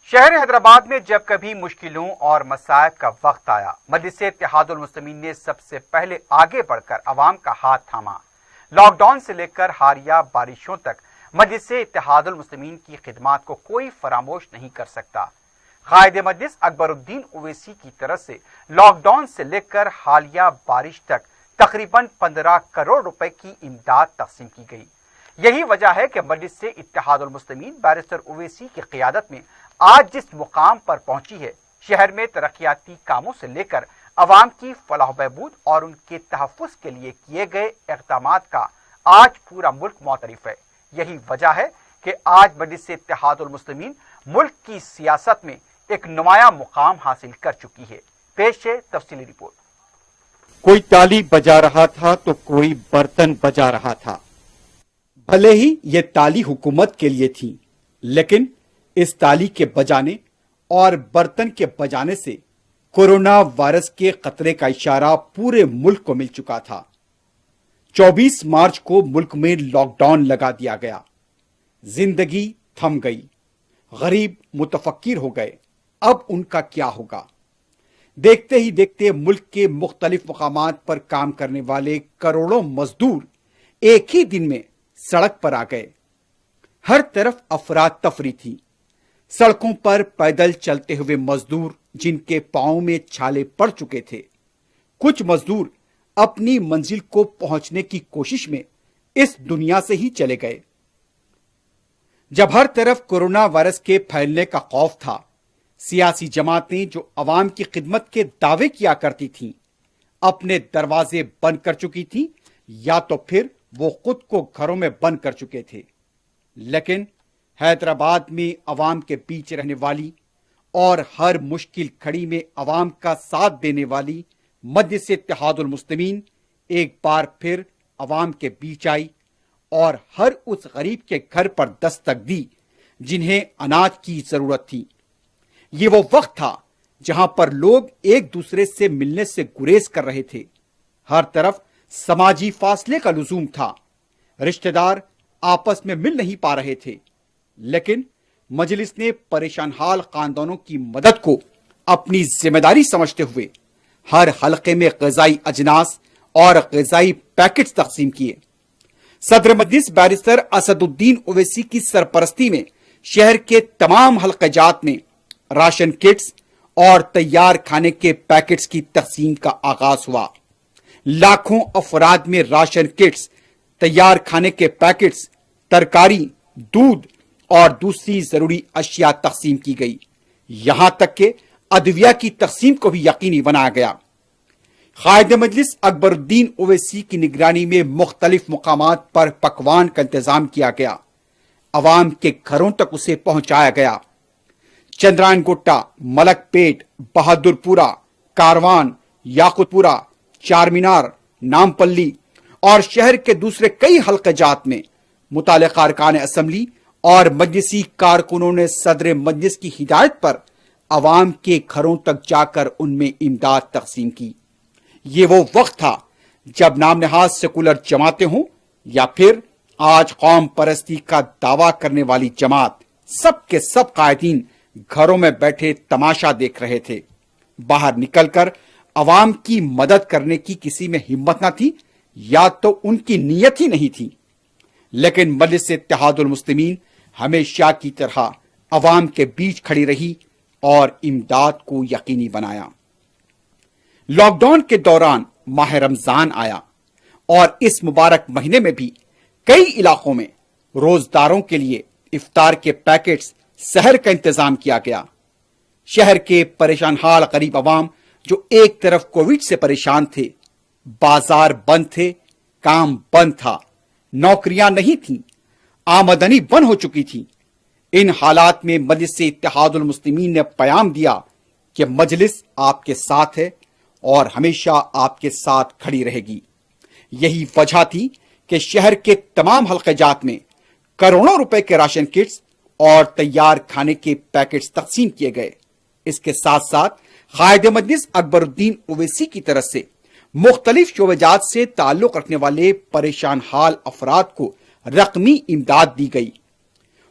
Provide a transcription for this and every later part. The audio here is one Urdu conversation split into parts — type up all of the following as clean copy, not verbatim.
شہر حیدرآباد میں جب کبھی مشکلوں اور مصائب کا وقت آیا، مجلس اتحاد المسلمین نے سب سے پہلے آگے بڑھ کر عوام کا ہاتھ تھاما۔ لاک ڈاؤن سے لے کر حالیہ بارشوں تک مجلس اتحاد المسلمین کی خدمات کو کوئی فراموش نہیں کر سکتا۔ قائد مجلس اکبر الدین اویسی کی طرف سے لاک ڈاؤن سے لے کر حالیہ بارش تک تقریباً 15 کروڑ روپے کی امداد تقسیم کی گئی۔ یہی وجہ ہے کہ مجلس اتحاد المسلمین بیرسٹر اویسی کی قیادت میں آج جس مقام پر پہنچی ہے، شہر میں ترقیاتی کاموں سے لے کر عوام کی فلاح و بہبود اور ان کے تحفظ کے لیے کیے گئے اقدامات کا آج پورا ملک معترف ہے۔ یہی وجہ ہے کہ آج مجلس اتحاد المسلمین ملک کی سیاست میں ایک نمایاں مقام حاصل کر چکی ہے۔ پیش ہے تفصیلی رپورٹ۔ کوئی تالی بجا رہا تھا تو کوئی برتن بجا رہا تھا۔ بھلے ہی یہ تالی حکومت کے لیے تھی، لیکن اس تالی کے بجانے اور برتن کے بجانے سے کورونا وائرس کے خطرے کا اشارہ پورے ملک کو مل چکا تھا۔ 24 مارچ کو ملک میں لاک ڈاؤن لگا دیا گیا۔ زندگی تھم گئی، غریب متفکر ہو گئے، اب ان کا کیا ہوگا؟ دیکھتے ہی دیکھتے ملک کے مختلف مقامات پر کام کرنے والے کروڑوں مزدور ایک ہی دن میں سڑک پر آ گئے۔ ہر طرف افراتفری تھی۔ سڑکوں پر پیدل چلتے ہوئے مزدور جن کے پاؤں میں چھالے پڑ چکے تھے، کچھ مزدور اپنی منزل کو پہنچنے کی کوشش میں اس دنیا سے ہی چلے گئے۔ جب ہر طرف کورونا وائرس کے پھیلنے کا خوف تھا، سیاسی جماعتیں جو عوام کی خدمت کے دعوے کیا کرتی تھیں، اپنے دروازے بند کر چکی تھیں یا تو پھر وہ خود کو گھروں میں بند کر چکے تھے۔ لیکن حیدرآباد میں عوام کے بیچ رہنے والی اور ہر مشکل کھڑی میں عوام کا ساتھ دینے والی مجلس اتحاد المسلمین ایک بار پھر عوام کے بیچ آئی اور ہر اس غریب کے گھر پر دستک دی جنہیں اناج کی ضرورت تھی۔ یہ وہ وقت تھا جہاں پر لوگ ایک دوسرے سے ملنے سے گریز کر رہے تھے۔ ہر طرف سماجی فاصلے کا لزوم تھا، رشتہ دار آپس میں مل نہیں پا رہے تھے، لیکن مجلس نے پریشان حال خاندانوں کی مدد کو اپنی ذمہ داری سمجھتے ہوئے ہر حلقے میں غذائی اجناس اور غذائی پیکٹس تقسیم کیے۔ صدر مجلس بیرسٹر اسد الدین اویسی کی سرپرستی میں شہر کے تمام حلقہ جات میں راشن کٹس اور تیار کھانے کے پیکٹس کی تقسیم کا آغاز ہوا۔ لاکھوں افراد میں راشن کٹس، تیار کھانے کے پیکٹس، ترکاری، دودھ اور دوسری ضروری اشیاء تقسیم کی گئی، یہاں تک کہ ادویہ کی تقسیم کو بھی یقینی بنایا گیا۔ قائد مجلس اکبر الدین اویسی کی نگرانی میں مختلف مقامات پر پکوان کا انتظام کیا گیا، عوام کے گھروں تک اسے پہنچایا گیا۔ چندرائن گٹا، ملک پیٹ، بہادر پورہ، کاروان، یاقوت پورہ، چار مینار، نامپلی اور شہر کے دوسرے کئی حلقہ جات میں متعلقہ ارکان اسمبلی اور مجلسی کارکنوں نے صدر مجلس کی ہدایت پر عوام کے گھروں تک جا کر ان میں امداد تقسیم کی۔ یہ وہ وقت تھا جب نام نہاد سیکولر جماعتیں ہوں یا پھر آج قوم پرستی کا دعویٰ کرنے والی جماعت، سب کے سب قائدین گھروں میں بیٹھے تماشا دیکھ رہے تھے۔ باہر نکل کر عوام کی مدد کرنے کی کسی میں ہمت نہ تھی یا تو ان کی نیت ہی نہیں تھی، لیکن مجلس اتحاد المسلمین ہمیشہ کی طرح عوام کے بیچ کھڑی رہی اور امداد کو یقینی بنایا۔ لاک ڈاؤن کے دوران ماہ رمضان آیا اور اس مبارک مہینے میں بھی کئی علاقوں میں روزداروں کے لیے افطار کے پیکٹس، سحر کا انتظام کیا گیا۔ شہر کے پریشان حال غریب عوام جو ایک طرف کووڈ سے پریشان تھے، بازار بند تھے، کام بند تھا، نوکریاں نہیں تھیں، آمدنی بند ہو چکی تھی، ان حالات میں مجلس اتحاد المسلمین نے پیام دیا کہ مجلس آپ کے ساتھ ہے اور ہمیشہ آپ کے ساتھ کھڑی رہے گی۔ یہی وجہ تھی کہ شہر کے تمام حلقہ جات میں کروڑوں روپے کے راشن کٹس اور تیار کھانے کے پیکٹس تقسیم کیے گئے۔ اس کے ساتھ ساتھ قائد مجلس اکبر الدین اویسی کی طرف سے مختلف شعبہ جات سے تعلق رکھنے والے پریشان حال افراد کو رقمی امداد دی گئی۔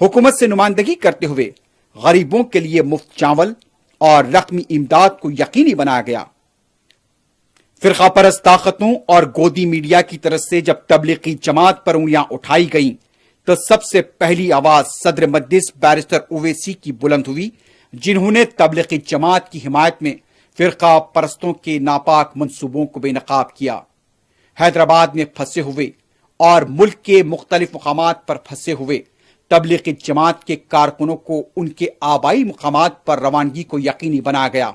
حکومت سے نمائندگی کرتے ہوئے غریبوں کے لیے مفت چاول اور رقمی امداد کو یقینی بنایا گیا۔ فرقہ پرست طاقتوں اور گودی میڈیا کی طرف سے جب تبلیغی جماعت پر انگلیاں اٹھائی گئیں تو سب سے پہلی آواز صدر مجلس بیرسٹر اویسی کی بلند ہوئی، جنہوں نے تبلیغی جماعت کی حمایت میں فرقہ پرستوں کے ناپاک منصوبوں کو بے نقاب کیا۔ حیدرآباد میں پھنسے ہوئے اور ملک کے مختلف مقامات پر پھنسے ہوئے تبلیغی جماعت کے کارکنوں کو ان کے آبائی مقامات پر روانگی کو یقینی بنایا گیا۔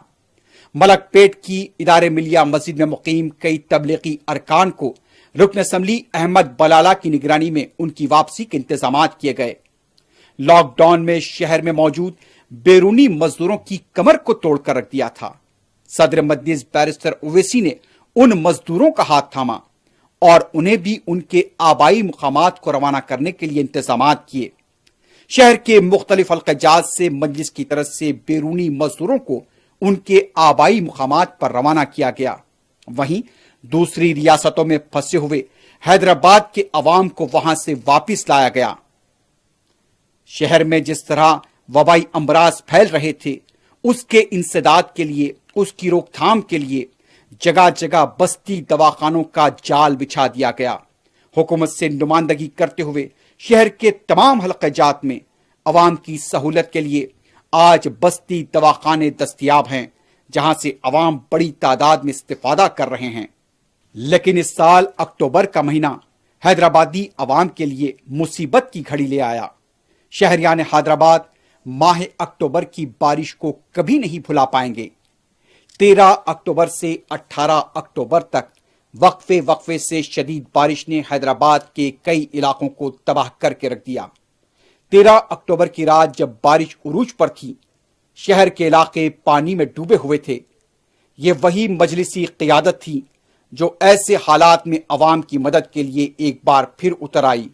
ملک پیٹ کی ادارے ملیہ مسجد میں مقیم کئی تبلیغی ارکان کو رکن اسمبلی احمد بلالہ کی نگرانی میں ان کی واپسی کے انتظامات کیے گئے۔ لاک ڈاؤن میں شہر میں موجود بیرونی مزدوروں کی کمر کو توڑ کر رکھ دیا تھا۔ صدر مجلس بیرسٹر اویسی نے ان مزدوروں کا ہاتھ تھاما اور انہیں بھی ان کے آبائی مقامات کو روانہ کرنے کے لیے انتظامات کیے۔ شہر کے مختلف حلقہ جات سے مجلس کی طرف سے بیرونی مزدوروں کو ان کے آبائی مقامات پر روانہ کیا گیا۔ وہیں دوسری ریاستوں میں پھنسے ہوئے حیدرآباد کے عوام کو وہاں سے واپس لایا گیا۔ شہر میں جس طرح وبائی امراض پھیل رہے تھے، اس کے انسداد کے لیے، اس کی روک تھام کے لیے جگہ جگہ بستی دواخانوں کا جال بچھا دیا گیا۔ حکومت سے نمائندگی کرتے ہوئے شہر کے تمام حلقہ جات میں عوام کی سہولت کے لیے آج بستی دواخانے دستیاب ہیں، جہاں سے عوام بڑی تعداد میں استفادہ کر رہے ہیں۔ لیکن اس سال اکتوبر کا مہینہ حیدرآبادی عوام کے لیے مصیبت کی گھڑی لے آیا۔ شہریان حیدرآباد ماہ اکتوبر کی بارش کو کبھی نہیں بھلا پائیں گے۔ 13 اکتوبر سے 18 اکتوبر تک وقفے سے شدید بارش نے حیدرآباد کے کئی علاقوں کو تباہ کر کے رکھ دیا۔ 13 اکتوبر کی رات جب بارش عروج پر تھی، شہر کے علاقے پانی میں ڈوبے ہوئے تھے۔ یہ وہی مجلسی قیادت تھی جو ایسے حالات میں عوام کی مدد کے لیے ایک بار پھر اتر آئی۔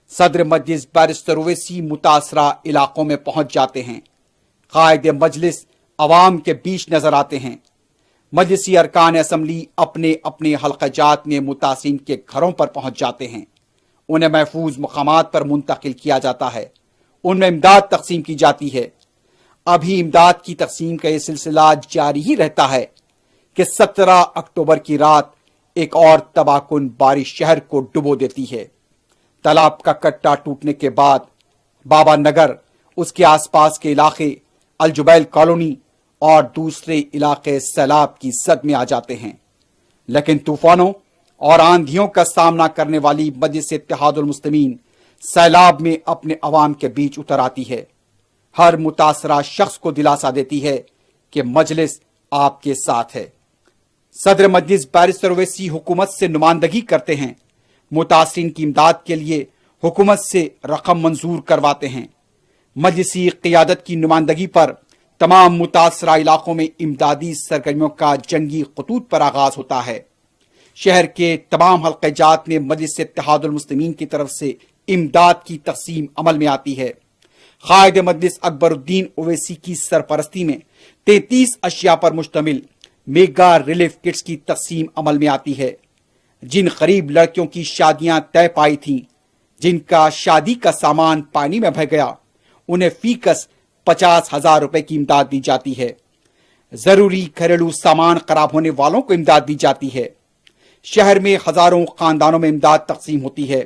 صدر مجلس بیرسٹر اویسی متاثرہ علاقوں میں پہنچ جاتے ہیں۔ قائد مجلس عوام کے بیچ نظر آتے ہیں۔ مجلسی ارکان اسمبلی اپنے اپنے حلقہ جات میں متاثرین کے گھروں پر پہنچ جاتے ہیں۔ انہیں محفوظ مقامات پر منتقل کیا جاتا ہے۔ ان میں امداد تقسیم کی جاتی ہے۔ ابھی امداد کی تقسیم کا یہ سلسلہ جاری ہی رہتا ہے کہ 17 اکتوبر کی رات ایک اور تباہ کن بارش شہر کو ڈبو دیتی ہے۔ تالاب کا کٹا ٹوٹنے کے بعد بابا نگر، اس کے آس پاس کے علاقے، الجبیل کالونی اور دوسرے علاقے سیلاب کی زد میں آ جاتے ہیں۔ لیکن طوفانوں اور آندھیوں کا سامنا کرنے والی مجلس اتحاد المسلمین سیلاب میں اپنے عوام کے بیچ اتر آتی ہے۔ ہر متاثرہ شخص کو دلاسا دیتی ہے کہ مجلس آپ کے ساتھ ہے۔ صدر مجلس بیرسٹر اویسی حکومت سے نمائندگی کرتے ہیں۔ متاثرین کی امداد کے لیے حکومت سے رقم منظور کرواتے ہیں۔ مجلسی قیادت کی نمائندگی پر تمام متاثرہ علاقوں میں امدادی سرگرمیوں کا جنگی خطوط پر آغاز ہوتا ہے۔ شہر کے تمام حلقہ جات میں مجلس اتحاد المسلمین کی طرف سے امداد کی تقسیم عمل میں آتی ہے۔ قائد مجلس اکبر الدین اویسی کی سرپرستی میں 33 اشیاء پر مشتمل میگا ریلیف کٹس کی تقسیم عمل میں آتی ہے۔ جن غریب لڑکیوں کی شادیاں طے پائی تھیں، جن کا شادی کا سامان پانی میں بہہ گیا، انہیں فی کس 50,000 روپے کی امداد دی جاتی ہے۔ ضروری گھریلو سامان خراب ہونے والوں کو امداد دی جاتی ہے۔ شہر میں ہزاروں خاندانوں میں امداد تقسیم ہوتی ہے۔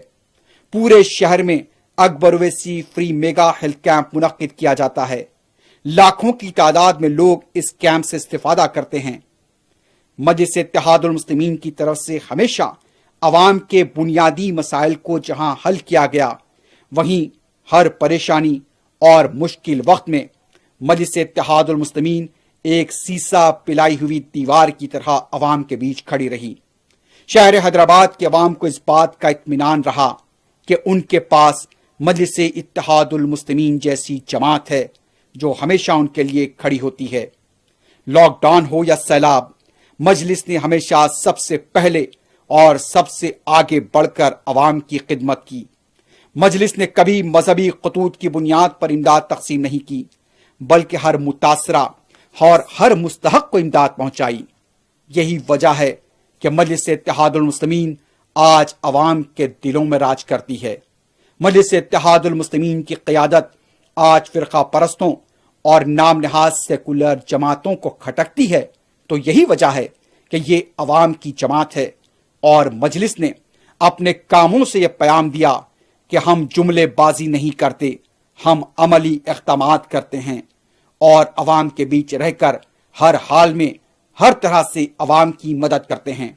پورے شہر میں Akbar Owaisi free mega health camp منعقد کیا جاتا ہے۔ لاکھوں کی تعداد میں لوگ اس کیمپ سے استفادہ کرتے ہیں۔ مجلس اتحاد المسلمین کی طرف سے ہمیشہ عوام کے بنیادی مسائل کو جہاں حل کیا گیا، وہیں ہر پریشانی اور مشکل وقت میں مجلس اتحاد المسلمین ایک سیسا پلائی ہوئی دیوار کی طرح عوام کے بیچ کھڑی رہی۔ شہر حیدرآباد کے عوام کو اس بات کا اطمینان رہا کہ ان کے پاس مجلس اتحاد المسلمین جیسی جماعت ہے جو ہمیشہ ان کے لیے کھڑی ہوتی ہے۔ لاک ڈاؤن ہو یا سیلاب، مجلس نے ہمیشہ سب سے پہلے اور سب سے آگے بڑھ کر عوام کی خدمت کی۔ مجلس نے کبھی مذہبی خطوط کی بنیاد پر امداد تقسیم نہیں کی، بلکہ ہر متاثرہ اور ہر مستحق کو امداد پہنچائی۔ یہی وجہ ہے کہ مجلس اتحاد المسلمین آج عوام کے دلوں میں راج کرتی ہے۔ مجلس اتحاد المسلمین کی قیادت آج فرقہ پرستوں اور نام نہاد سیکولر جماعتوں کو کھٹکتی ہے تو یہی وجہ ہے کہ یہ عوام کی جماعت ہے، اور مجلس نے اپنے کاموں سے یہ پیغام دیا کہ ہم جملے بازی نہیں کرتے، ہم عملی اقدامات کرتے ہیں اور عوام کے بیچ رہ کر ہر حال میں ہر طرح سے عوام کی مدد کرتے ہیں۔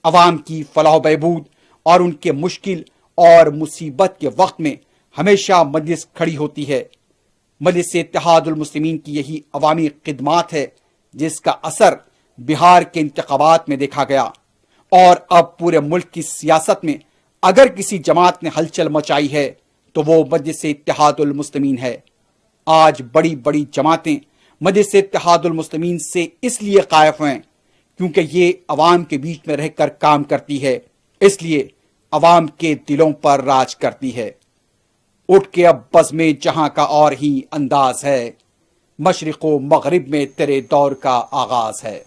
عوام کی فلاح و بہبود اور ان کے مشکل اور مصیبت کے وقت میں ہمیشہ مجلس کھڑی ہوتی ہے۔ مجلس اتحاد المسلمین کی یہی عوامی خدمات ہے جس کا اثر بہار کے انتخابات میں دیکھا گیا، اور اب پورے ملک کی سیاست میں اگر کسی جماعت نے ہلچل مچائی ہے تو وہ مجلس اتحاد المسلمین ہے۔ آج بڑی بڑی جماعتیں مجلس اتحاد المسلمین سے اس لیے قائف ہیں کیونکہ یہ عوام کے بیچ میں رہ کر کام کرتی ہے، اس لیے عوام کے دلوں پر راج کرتی ہے۔ اٹھ کے اب بزم جہاں کا اور ہی انداز ہے، مشرق و مغرب میں تیرے دور کا آغاز ہے۔